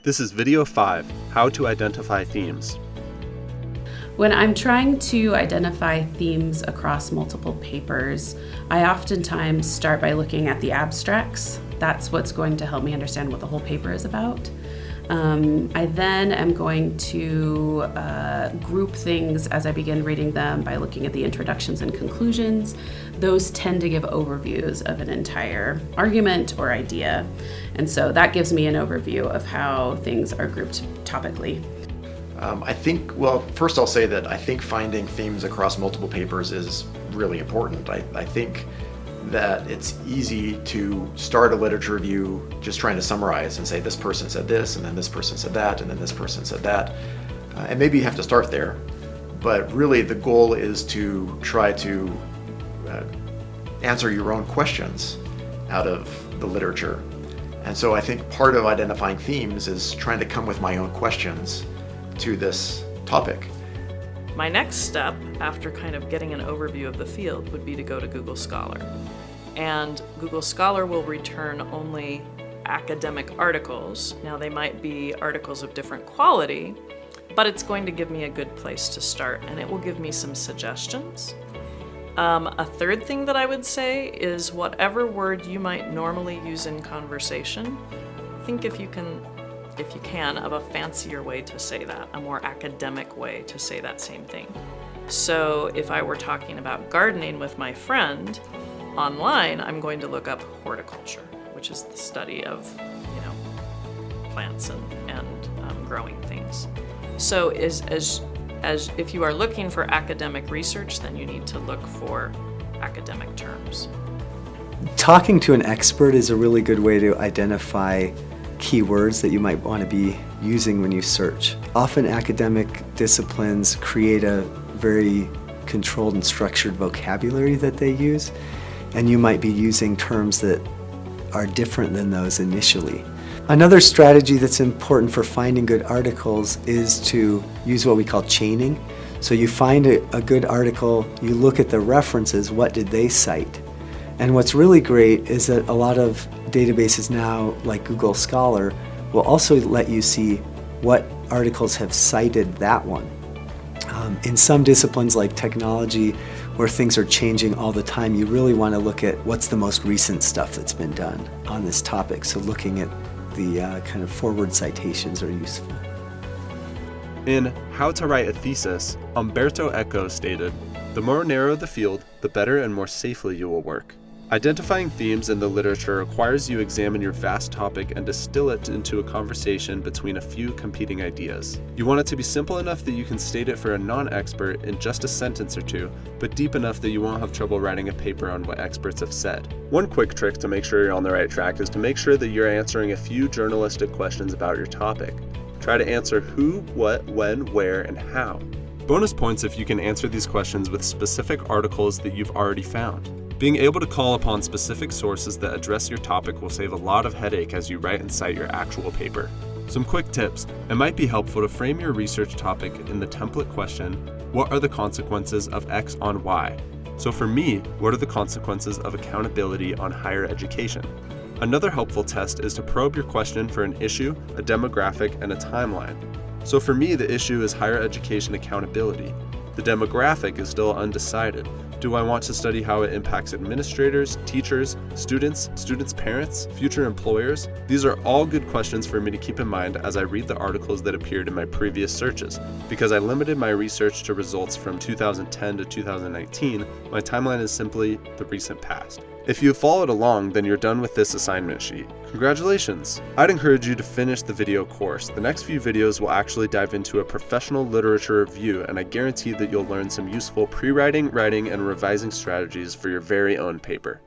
This is video 5, How to Identify Themes. When I'm trying to identify themes across multiple papers, I oftentimes start by looking at the abstracts. That's what's going to help me understand what the whole paper is about. I then am going to group things as I begin reading them by looking at the introductions and conclusions. Those tend to give overviews of an entire argument or idea. And so that gives me an overview of how things are grouped topically. First I'll say that I think finding themes across multiple papers is really important. I think that it's easy to start a literature review just trying to summarize and say this person said this, and then this person said that, and then this person said that. And maybe you have to start there, but really the goal is to try to answer your own questions out of the literature. And so I think part of identifying themes is trying to come with my own questions to this topic. My next step, after kind of getting an overview of the field, would be to go to Google Scholar. And Google Scholar will return only academic articles. Now, they might be articles of different quality, but it's going to give me a good place to start, and it will give me some suggestions. A third thing that I would say is whatever word you might normally use in conversation, think if you can, of a fancier way to say that, a more academic way to say that same thing. So if I were talking about gardening with my friend online, I'm going to look up horticulture, which is the study of, plants and growing things. So as if you are looking for academic research, then you need to look for academic terms. Talking to an expert is a really good way to identify keywords that you might want to be using when you search. Often academic disciplines create a very controlled and structured vocabulary that they use, and you might be using terms that are different than those initially. Another strategy that's important for finding good articles is to use what we call chaining. So you find a good article, you look at the references, what did they cite? And what's really great is that a lot of databases now, like Google Scholar, will also let you see what articles have cited that one. In some disciplines like technology, where things are changing all the time, you really want to look at what's the most recent stuff that's been done on this topic. So looking at the kind of forward citations are useful. In How to Write a Thesis, Umberto Eco stated, "The more narrow the field, the better and more safely you will work." Identifying themes in the literature requires you examine your vast topic and distill it into a conversation between a few competing ideas. You want it to be simple enough that you can state it for a non-expert in just a sentence or two, but deep enough that you won't have trouble writing a paper on what experts have said. One quick trick to make sure you're on the right track is to make sure that you're answering a few journalistic questions about your topic. Try to answer who, what, when, where, and how. Bonus points if you can answer these questions with specific articles that you've already found. Being able to call upon specific sources that address your topic will save a lot of headache as you write and cite your actual paper. Some quick tips. It might be helpful to frame your research topic in the template question, what are the consequences of X on Y? So for me, what are the consequences of accountability on higher education? Another helpful test is to probe your question for an issue, a demographic, and a timeline. So for me, the issue is higher education accountability. The demographic is still undecided. Do I want to study how it impacts administrators, teachers, students' parents, future employers? These are all good questions for me to keep in mind as I read the articles that appeared in my previous searches. Because I limited my research to results from 2010 to 2019, my timeline is simply the recent past. If you've followed along, then you're done with this assignment sheet. Congratulations! I'd encourage you to finish the video course. The next few videos will actually dive into a professional literature review, and I guarantee that you'll learn some useful pre-writing, writing, and revising strategies for your very own paper.